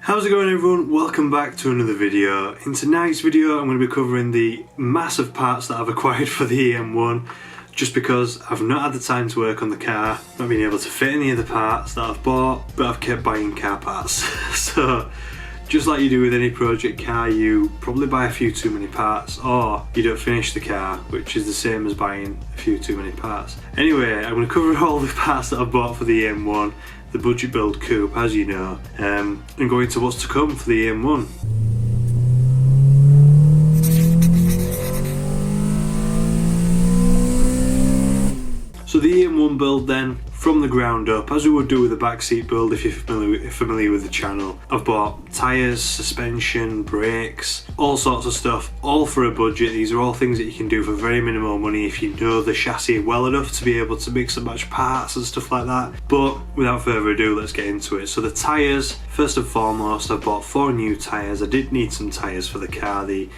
How's it going everyone? Welcome back to another video. In tonight's video I'm going to be covering the massive parts that I've acquired for the EM1 just because I've not had the time to work on the car, not been able to fit any of the parts that I've bought, but I've kept buying car parts. So just like you do with any project car, you probably buy a few too many parts or you don't finish the car, which is the same as buying a few too many parts. Anyway, I'm going to cover all the parts that I've bought for the EM1, the budget build coupe, as you know, and go into what's to come for the EM1. So the EM1 build then, from the ground up, as we would do with a backseat build if you're familiar with the channel. I've bought tyres, suspension, brakes, all sorts of stuff, all for a budget. These are all things that you can do for very minimal money if you know the chassis well enough to be able to mix and match parts and stuff like that. But without further ado, let's get into it. So the tyres, first and foremost, I've bought 4 new tyres. I did need some tyres for the car. The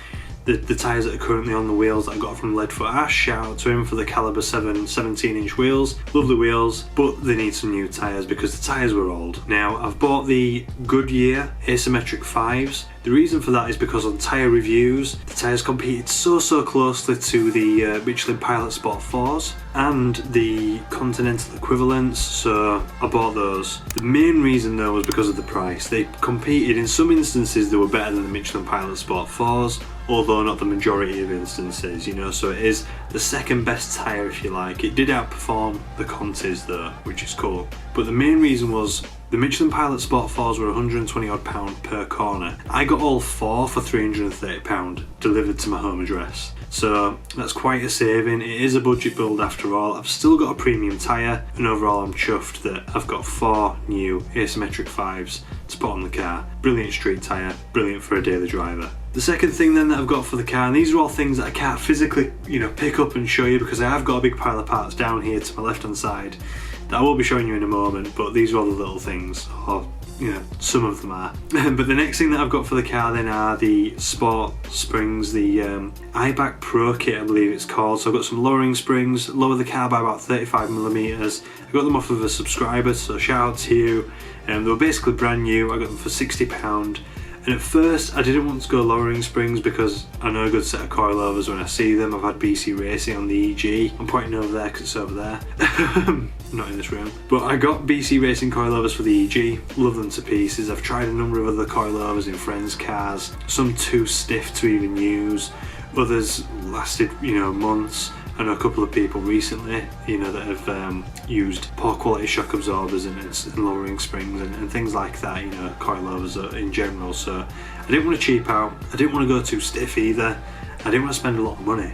tyres that are currently on the wheels that I got from Leadfoot Ash, shout out to him for the Caliber 7 17-inch wheels, lovely wheels, but they need some new tyres because the tyres were old. Now I've bought the Goodyear asymmetric 5s. The reason for that is because on tyre reviews, the tyres competed so closely to the Michelin Pilot Sport 4s and the Continental equivalents, so I bought those. The main reason though was because of the price. They competed, in some instances they were better than the Michelin Pilot Sport 4s, although not the majority of instances, you know, so it is the second best tyre if you like. It did outperform the Contis though, which is cool. But the main reason was the Michelin Pilot Sport 4s were £120 odd per corner. I got all 4 for £330 delivered to my home address. So that's quite a saving. It is a budget build after all. I've still got a premium tyre and overall I'm chuffed that I've got 4 new asymmetric 5s to put on the car. Brilliant street tyre, brilliant for a daily driver. The second thing then that I've got for the car, and these are all things that I can't physically, pick up and show you because I have got a big pile of parts down here to my left hand side that I will be showing you in a moment, but these are all the little things, or some of them are. But the next thing that I've got for the car then are the sport springs, the iBack Pro kit I believe it's called. So I've got some lowering springs, lower the car by about 35mm. I got them off of a subscriber, so shout out to you. They were basically brand new. I got them for £60. And at first I didn't want to go lowering springs because I know a good set of coilovers when I see them. I've had BC Racing on the EG. I'm pointing over there because it's over there. Not in this room. But I got BC Racing coilovers for the EG. Love them to pieces. I've tried a number of other coilovers in friends' cars. Some too stiff to even use. Others lasted, months. I know a couple of people recently, that have used poor quality shock absorbers and lowering springs and things like that, coilovers in general. So I didn't want to cheap out, I didn't want to go too stiff either, I didn't want to spend a lot of money.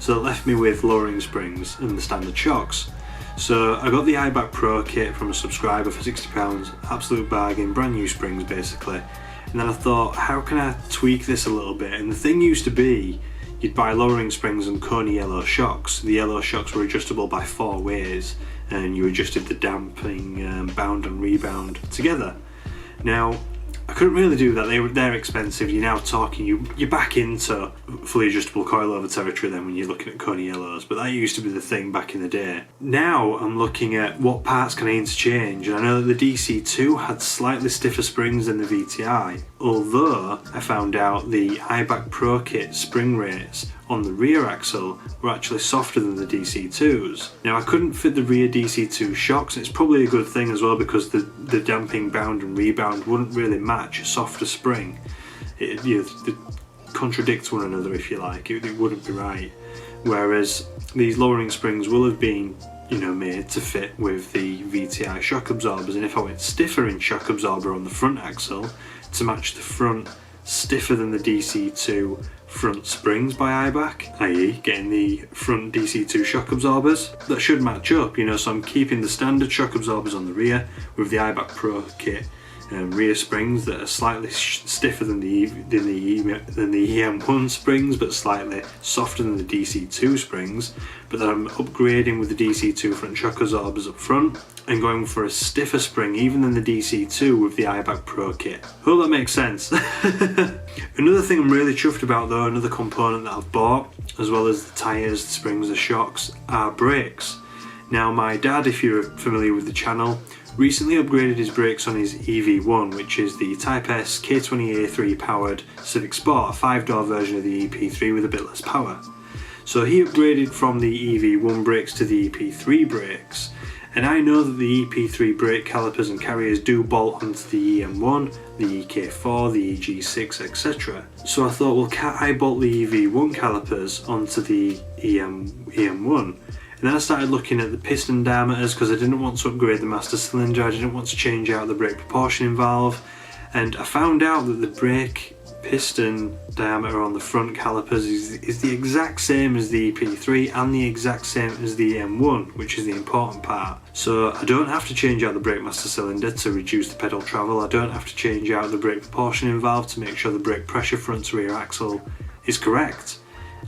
So that left me with lowering springs and the standard shocks. So I got the iBack Pro kit from a subscriber for £60, absolute bargain, brand new springs basically. And then I thought, how can I tweak this a little bit? And the thing used to be, you'd buy lowering springs and Koni yellow shocks. The yellow shocks were adjustable by 4 ways and you adjusted the damping, bound and rebound together. Now, I couldn't really do that, they're expensive. You're now talking, you're back into fully adjustable coilover territory then when you're looking at Koni yellows, but that used to be the thing back in the day. Now I'm looking at what parts can I interchange, and I know that the DC2 had slightly stiffer springs than the VTI, although I found out the iBack Pro kit spring rates on the rear axle were actually softer than the DC2s. Now I couldn't fit the rear DC2 shocks, and it's probably a good thing as well because the damping, bound and rebound wouldn't really match a softer spring. They contradict one another if you like, it wouldn't be right. Whereas these lowering springs will have been made to fit with the VTI shock absorbers, and if I went stiffer in shock absorber on the front axle to match the front stiffer than the DC2 front springs by iBack, i.e. getting the front DC2 shock absorbers, that should match up, so I'm keeping the standard shock absorbers on the rear with the iBack Pro kit rear springs that are slightly stiffer than the EM1 springs but slightly softer than the DC2 springs, but then I'm upgrading with the DC2 front shock absorbers up front and going for a stiffer spring even than the DC2 with the iBack Pro kit. Hope that makes sense. Another thing I'm really chuffed about though, another component that I've bought, as well as the tyres, the springs, the shocks, are brakes. Now my dad, if you're familiar with the channel, recently upgraded his brakes on his EV1, which is the Type S K20A3 powered Civic Sport, a 5-door version of the EP3 with a bit less power. So he upgraded from the EV1 brakes to the EP3 brakes, and I know that the EP3 brake calipers and carriers do bolt onto the EM1, the EK4, the EG6, etc. So I thought, well, can't I bolt the EV1 calipers onto the EM1? And then I started looking at the piston diameters because I didn't want to upgrade the master cylinder, I didn't want to change out the brake proportioning valve, and I found out that the brake piston diameter on the front calipers is the exact same as the EP3 and the exact same as the EM1, which is the important part. So I don't have to change out the brake master cylinder to reduce the pedal travel, I don't have to change out the brake proportioning valve to make sure the brake pressure front to rear axle is correct.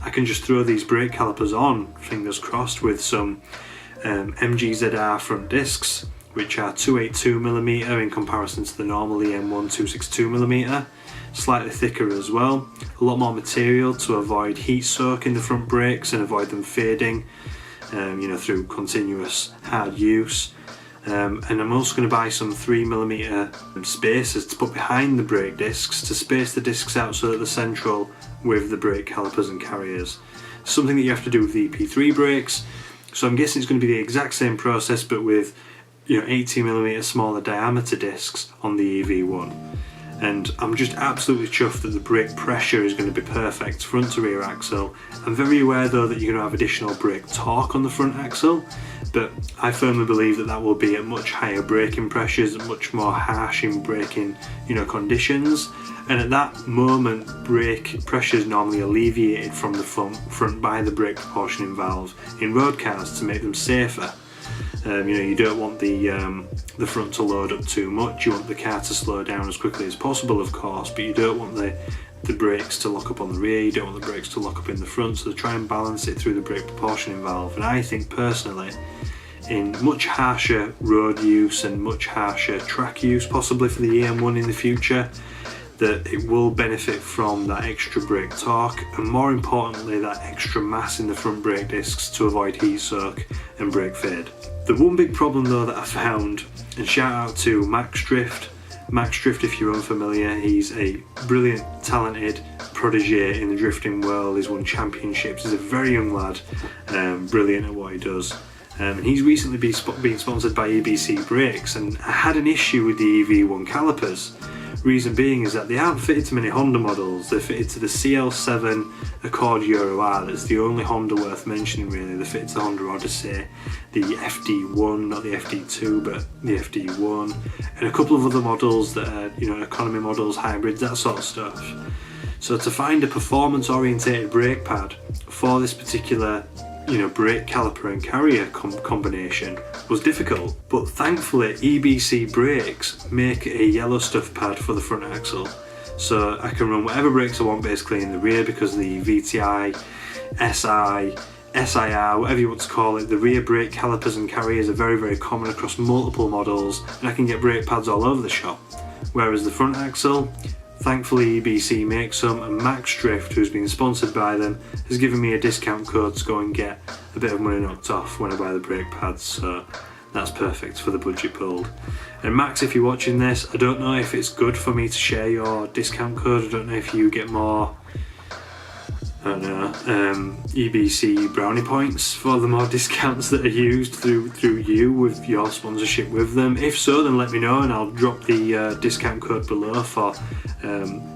I can just throw these brake calipers on, fingers crossed, with some MGZR front discs, which are 282mm in comparison to the normal EM1 262mm. Slightly thicker as well, a lot more material to avoid heat soak in the front brakes and avoid them fading, through continuous hard use. And I'm also going to buy some 3mm spacers to put behind the brake discs to space the discs out so that they're central with the brake calipers and carriers. Something that you have to do with the EP3 brakes, so I'm guessing it's going to be the exact same process but with 18mm smaller diameter discs on the EV1. And I'm just absolutely chuffed that the brake pressure is going to be perfect front to rear axle. I'm very aware though that you're going to have additional brake torque on the front axle, but I firmly believe that that will be at much higher braking pressures, much more harsh in braking conditions, and at that moment brake pressure is normally alleviated from the front by the brake proportioning valve in road cars to make them safer. You don't want the front to load up too much, you want the car to slow down as quickly as possible of course, but you don't want the brakes to lock up on the rear, you don't want the brakes to lock up in the front, so they try and balance it through the brake proportioning valve. And I think personally, in much harsher road use and much harsher track use possibly for the EM1 in the future, that it will benefit from that extra brake torque and more importantly that extra mass in the front brake discs to avoid heat soak and brake fade. The one big problem though that I found, and shout out to Max Drift, if you're unfamiliar, he's a brilliant, talented protege in the drifting world, he's won championships, he's a very young lad, brilliant at what he does. And he's recently been sponsored by EBC brakes, and I had an issue with the EV1 calipers. Reason being is that they aren't fitted to many Honda models, they're fitted to the CL7 Accord Euro R, that's the only Honda worth mentioning really. They're fitted to the Honda Odyssey, the FD1, not the FD2 but the FD1, and a couple of other models that are economy models, hybrids, that sort of stuff. So to find a performance orientated brake pad for this particular brake caliper and carrier combination was difficult, but thankfully EBC brakes make a yellow stuff pad for the front axle, so I can run whatever brakes I want basically in the rear because the VTI, SI, SIR, whatever you want to call it, the rear brake calipers and carriers are very, very common across multiple models, and I can get brake pads all over the shop. Whereas the front axle, thankfully EBC makes some, and Max Drift, who's been sponsored by them, has given me a discount code to go and get a bit of money knocked off when I buy the brake pads, so that's perfect for the budget build. And Max, if you're watching this, I don't know if it's good for me to share your discount code, I don't know if you get more, EBC brownie points for the more discounts that are used through you with your sponsorship with them. If so, then let me know and I'll drop the discount code below for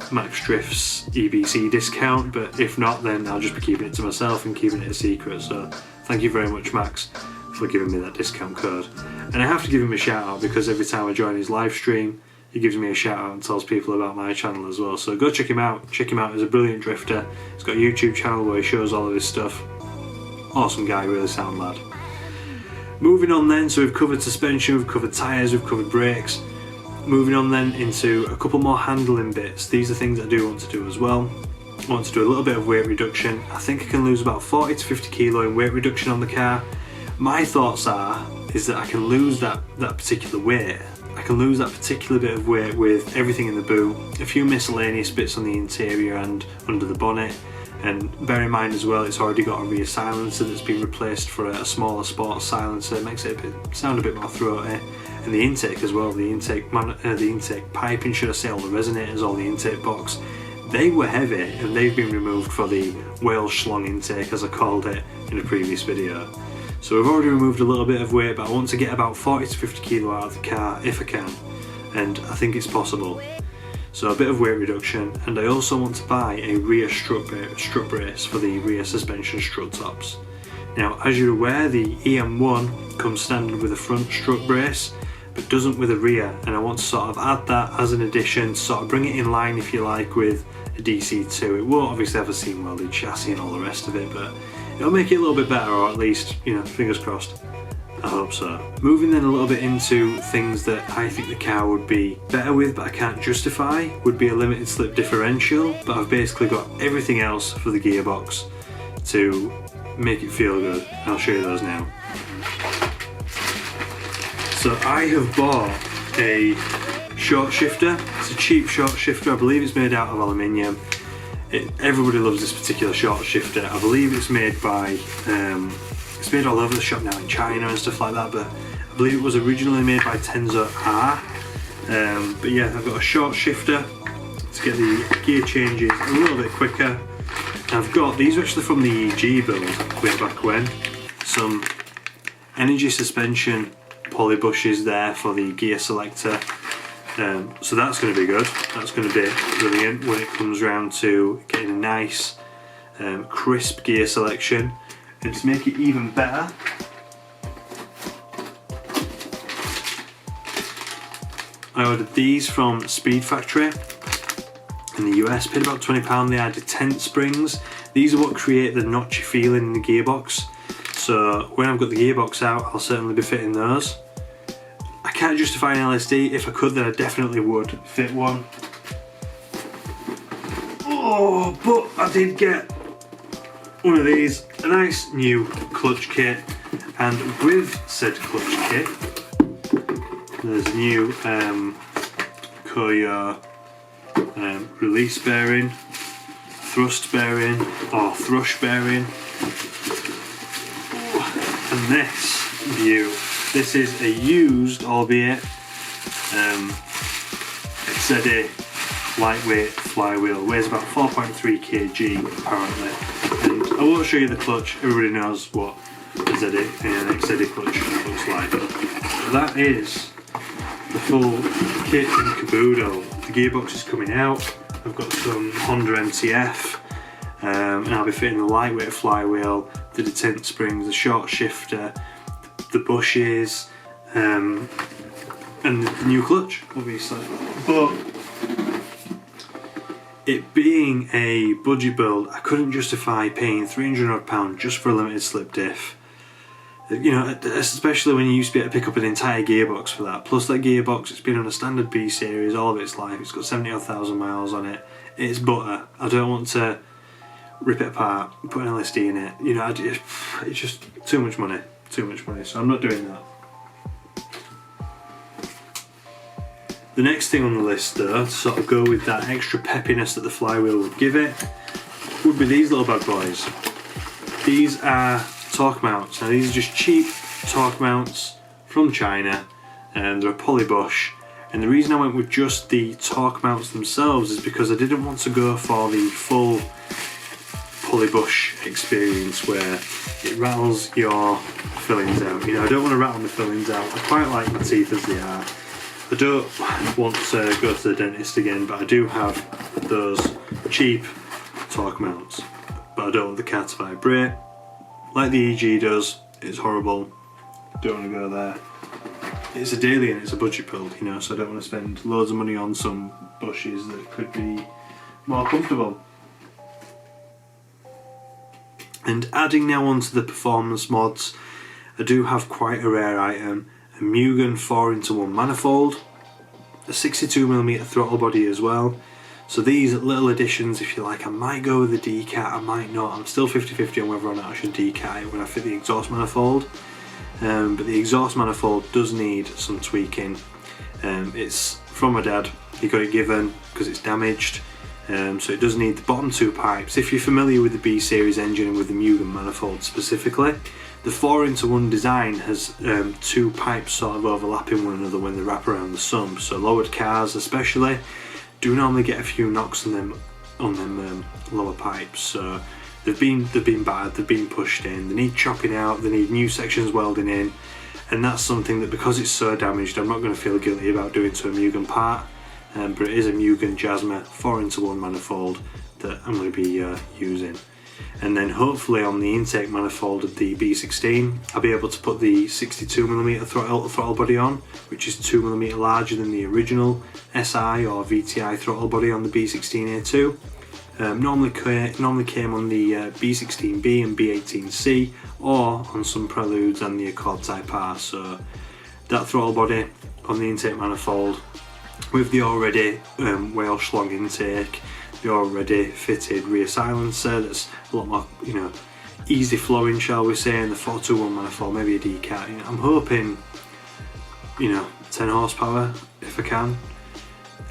Max Drift's EBC discount, but if not then I'll just be keeping it to myself and keeping it a secret. So thank you very much Max for giving me that discount code. And I have to give him a shout out because every time I join his live stream he gives me a shout out and tells people about my channel as well, so go check him out. He's a brilliant drifter, he's got a YouTube channel where he shows all of his stuff. Awesome guy, really sound lad. Moving on then, so we've covered suspension, we've covered tyres, we've covered brakes. Moving on then into a couple more handling bits. These are things I do want to do as well. I want to do a little bit of weight reduction. I think I can lose about 40 to 50 kilo in weight reduction on the car. My thoughts is that I can lose that particular weight. I can lose that particular bit of weight with everything in the boot, a few miscellaneous bits on the interior and under the bonnet, and bear in mind as well it's already got a rear silencer that's been replaced for a smaller sports silencer. It makes it sound a bit more throaty, and the intake as well, the intake piping, should I say, all the resonators, all the intake box, they were heavy, and they've been removed for the whale schlong intake, as I called it in a previous video. So we've already removed a little bit of weight, but I want to get about 40 to 50 kilo out of the car if I can, and I think it's possible. So a bit of weight reduction, and I also want to buy a rear strut brace for the rear suspension strut tops. Now, as you're aware, the EM1 comes standard with a front strut brace, but doesn't with a rear, and I want to sort of add that as an addition, sort of bring it in line, if you like, with a DC2. It won't obviously have a seam welded chassis and all the rest of it, but it'll make it a little bit better, or at least, you know, fingers crossed. I hope so. Moving then a little bit into things that I think the car would be better with but I can't justify, would be a limited slip differential, but I've basically got everything else for the gearbox to make it feel good. I'll show you those now. So I have bought a short shifter. It's a cheap short shifter. I believe it's made out of aluminium. Everybody loves this particular short shifter. I believe it's made by it's made all over the shop now in China and stuff like that, but I believe it was originally made by Tenzo R. But yeah, I've got a short shifter to get the gear changes a little bit quicker. I've got, these are actually from the EG build way back when, some energy suspension poly bushes there for the gear selector. So that's going to be good. That's going to be brilliant when it comes round to getting a nice crisp gear selection. And to make it even better, I ordered these from Speed Factory in the US, paid about £20. They are detent springs. These are what create the notchy feeling in the gearbox. So when I've got the gearbox out, I'll certainly be fitting those. I can't justify an LSD. If I could, then I definitely would fit one. Oh, but I did get one of these, a nice new clutch kit, and with said clutch kit, there's a new Koyo release bearing, thrust bearing, or thrush bearing, and this view. This is a used, albeit steady, lightweight flywheel. Weighs about 4.3 kg apparently. And I won't show you the clutch. Everybody knows what a steady clutch looks like. So that is the full kit and caboodle. The gearbox is coming out. I've got some Honda MTF, and I'll be fitting the lightweight flywheel, the detent springs, the short shifter, the bushes, and the new clutch, obviously. But it being a budget build, I couldn't justify paying £300 just for a limited slip diff. You know, especially when you used to be able to pick up an entire gearbox for that. Plus that gearbox, it's been on a standard B series all of its life. It's got 70,000 miles on it. It's butter. I don't want to rip it apart, put an LSD in it. You know, it's just too much money. Too much money, so I'm not doing that. The next thing on the list though, to sort of go with that extra peppiness that the flywheel would give it, would be these little bad boys. These are torque mounts. Now these are just cheap torque mounts from China, and they're a polybush. And the reason I went with just the torque mounts themselves is because I didn't want to go for the full polybush experience where it rattles your fillings out. You know, I don't want to rattle my fillings out. I quite like my teeth as they are. I don't want to go to the dentist again, but I do have those cheap torque mounts. But I don't want the car to vibrate like the EG does. It's horrible. Don't want to go there. It's a daily and it's a budget build, you know, so I don't want to spend loads of money on some bushes that could be more comfortable. And adding now onto the performance mods, I do have quite a rare item, a Mugen 4x1 manifold, a 62mm throttle body as well. So these little additions, if you like, I might go with the decat, I might not. I'm still 50-50 on whether or not I should decat it when I fit the exhaust manifold. But the exhaust manifold does need some tweaking. It's from my dad, he got it given because it's damaged. So it does need the bottom two pipes. If you're familiar with the B series engine and with the Mugen manifold specifically, The 4-into-1 design has two pipes sort of overlapping one another when they wrap around the sump, so lowered cars especially do normally get a few knocks on them lower pipes. So they've been bad, they've been pushed in, they need chopping out, they need new sections welding in, and that's something that, because it's so damaged, I'm not going to feel guilty about doing to a Mugen part, but it is a Mugen Jasma 4-into-1 manifold that I'm going to be using. And then hopefully on the intake manifold of the B16 I'll be able to put the 62mm throttle body on, which is 2mm larger than the original SI or VTI throttle body on the B16A2. Normally came on the B16B and B18C, or on some Preludes and the Accord Type R. So that throttle body on the intake manifold with the already whale schlong intake, the already fitted rear silencer that's a lot more, you know, easy flowing, shall we say, and the 421 manifold, maybe a D-cat. You know, I'm hoping, you know, 10 horsepower if I can.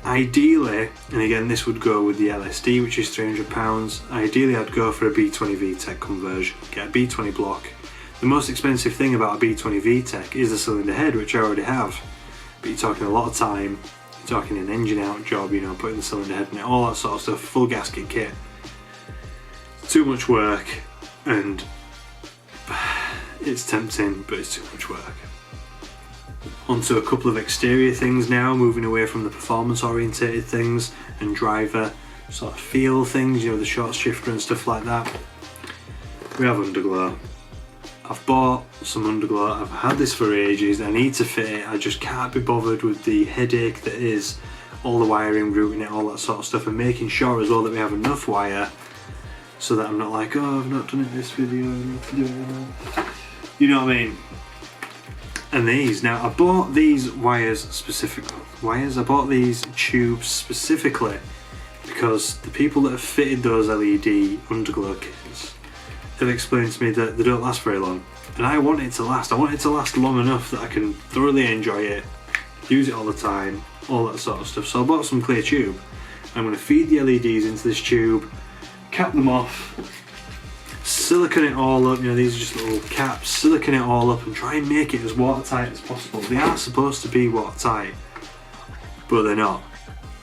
Ideally, and again this would go with the LSD, which is £300, ideally I'd go for a B20 VTEC conversion, get a B20 block. The most expensive thing about a B20 VTEC is the cylinder head, which I already have, but you're talking a lot of time, you're talking an engine out job, you know, putting the cylinder head in it, all that sort of stuff, full gasket kit. Too much work, and it's tempting, but it's too much work. Onto a couple of exterior things now, moving away from the performance orientated things and driver sort of feel things, you know, the short shifter and stuff like that. We have underglow. I've bought some underglow, I've had this for ages, I need to fit it, I just can't be bothered with the headache that is all the wiring, routing it, all that sort of stuff, and making sure as well that we have enough wire so that I'm not like, oh, I've not done it this video, I need to do it now. You know what I mean? And these, now I bought these I bought these tubes specifically because the people that have fitted those LED underglow kits have explained to me that they don't last very long, and I want it to last. I want it to last long enough that I can thoroughly enjoy it, use it all the time, all that sort of stuff. So I bought some clear tube. I'm going to feed the LEDs into this tube, cap them off, silicone it all up, you know, these are just little caps, silicone it all up and try and make it as watertight as possible. They are supposed to be watertight, but they're not,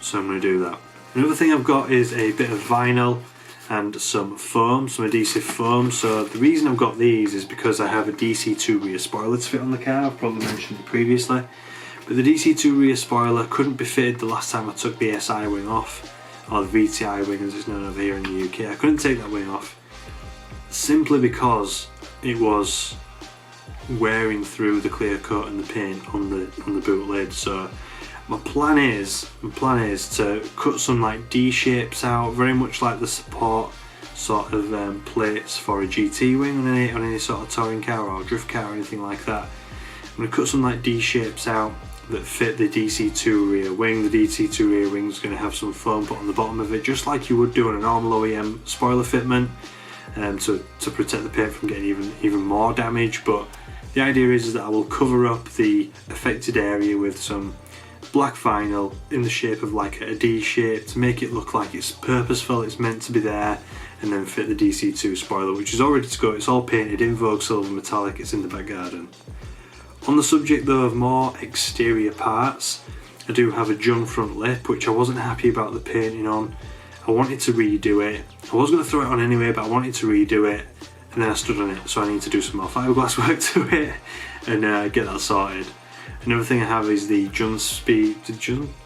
so I'm going to do that. Another thing I've got is a bit of vinyl and some foam, some adhesive foam. So the reason I've got these is because I have a DC2 rear spoiler to fit on the car. I've probably mentioned it previously, but the DC2 rear spoiler couldn't be fitted the last time I took the SI wing off, or the VTI wing as it's known over here in the UK. I couldn't take that wing off simply because it was wearing through the clear coat and the paint on the boot lid. So my plan is to cut some like D shapes out, very much like the support sort of plates for a GT wing on any sort of touring car or drift car or anything like that. I'm going to cut some like D shapes out that fit the DC2 rear wing. The DC2 rear wing is going to have some foam put on the bottom of it, just like you would do on a normal OEM spoiler fitment, to protect the paint from getting even more damage. But the idea is that I will cover up the affected area with some black vinyl in the shape of like a D shape to make it look like it's purposeful, it's meant to be there, and then fit the DC2 spoiler, which is all ready to go. It's all painted in Vogue Silver Metallic, it's in the back garden. On the subject though of more exterior parts, I do have a jung front lip which I wasn't happy about the painting on. I wanted to redo it. I was going to throw it on anyway, but I wanted to redo it, and then I stood on it, so I need to do some more fiberglass work to it and get that sorted. Another thing I have is the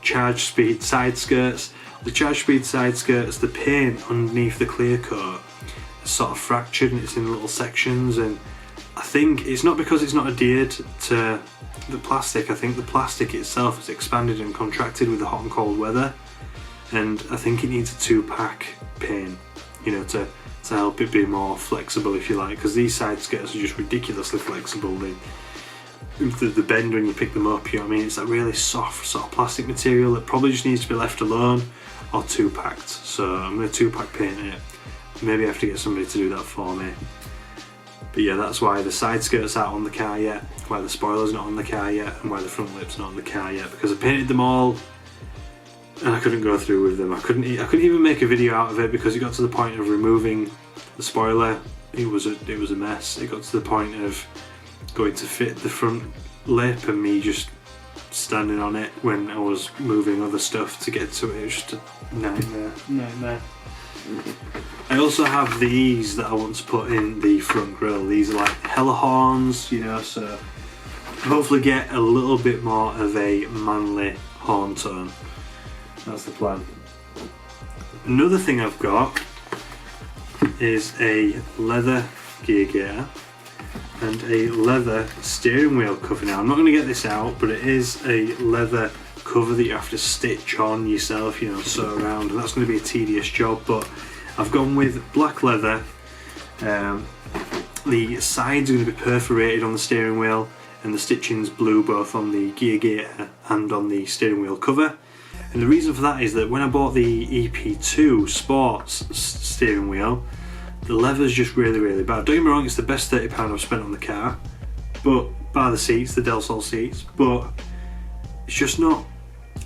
charge speed side skirts. The charge speed side skirts, the paint underneath the clear coat is sort of fractured and it's in little sections, and I think it's not because it's not adhered to the plastic. I think the plastic itself is expanded and contracted with the hot and cold weather, and I think it needs a 2-pack paint, you know, to help it be more flexible, if you like, because these side skirts are just ridiculously flexible. The bend when you pick them up, you know what I mean? It's that really soft sort of plastic material that probably just needs to be left alone or 2-packed. So I'm going to 2-pack paint it. Maybe I have to get somebody to do that for me. But yeah, that's why the side skirt's out on the car yet, why the spoiler's not on the car yet, and why the front lip's not on the car yet, because I painted them all and I couldn't go through with them. I couldn't even make a video out of it because it got to the point of removing the spoiler it was a mess. It got to the point of going to fit the front lip and me just standing on it when I was moving other stuff to get to it. It was just a nightmare. I also have these that I want to put in the front grille. These are like hella horns, you know, so hopefully get a little bit more of a manly horn tone. That's the plan. Another thing I've got is a leather gear gator and a leather steering wheel cover. Now I'm not going to get this out, but it is a leather cover that you have to stitch on yourself, you know, sew around, and that's going to be a tedious job, but I've gone with black leather. The sides are going to be perforated on the steering wheel, and the stitching's blue both on the gear gator and on the steering wheel cover. And the reason for that is that when I bought the EP2 Sports steering wheel, the leather's just really bad. Don't get me wrong, it's the best £30 I've spent on the car, but bar the seats, the Del Sol seats, but it's just not,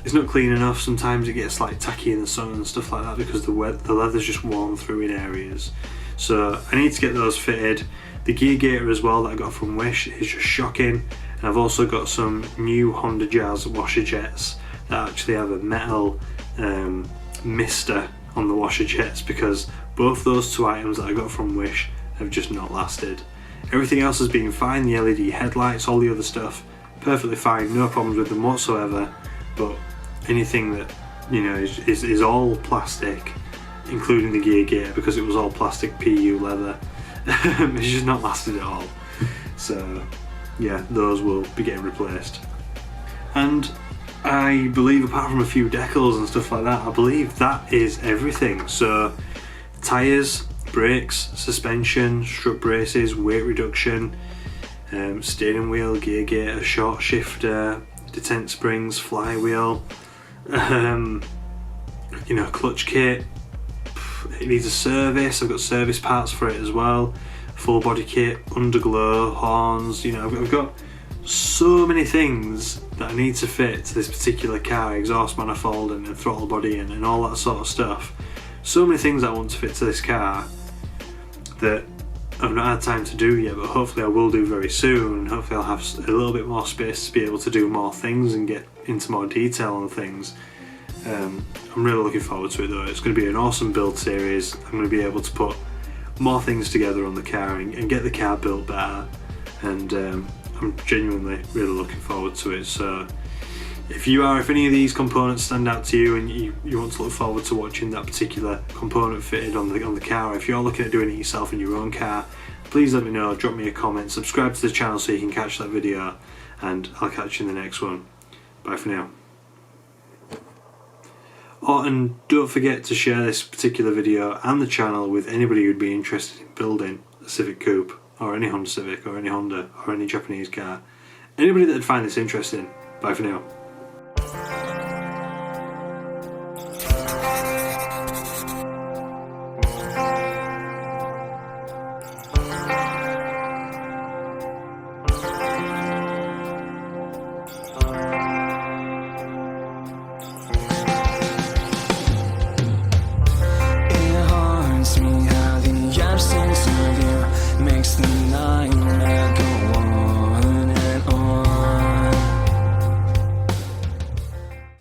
it's not clean enough. Sometimes it gets like tacky in the sun and stuff like that because the leather's just worn through in areas. So I need to get those fitted. The gear gator as well that I got from Wish is just shocking, and I've also got some new Honda Jazz washer jets that actually have a metal mister on the washer jets, because both those two items that I got from Wish have just not lasted. Everything else has been fine, the LED headlights, all the other stuff, perfectly fine, no problems with them whatsoever, but anything that, you know, is all plastic, including the gear gator, because it was all plastic PU leather, it's just not lasted at all. So yeah, those will be getting replaced. And I believe, apart from a few decals and stuff like that, I believe that is everything. So tyres, brakes, suspension, strut braces, weight reduction, steering wheel, gear gator, short shifter, detent springs, flywheel, you know, clutch kit. It needs a service. I've got service parts for it as well. Full body kit, underglow, horns. You know, I've got so many things that I need to fit to this particular car, exhaust manifold and throttle body and all that sort of stuff. So many things I want to fit to this car that I've not had time to do yet, but hopefully I will do very soon. Hopefully I'll have a little bit more space to be able to do more things and get into more detail on things. I'm really looking forward to it though. It's going to be an awesome build series. I'm going to be able to put more things together on the car and get the car built better, and I'm genuinely really looking forward to it. So if any of these components stand out to you and you want to look forward to watching that particular component fitted on the car, if you're looking at doing it yourself in your own car, please let me know, drop me a comment, subscribe to the channel so you can catch that video, and I'll catch you in the next one. Bye for now. Oh, and don't forget to share this particular video and the channel with anybody who'd be interested in building a Civic Coupe, or any Honda Civic, or any Honda, or any Japanese car. Anybody that'd find this interesting. Bye for now.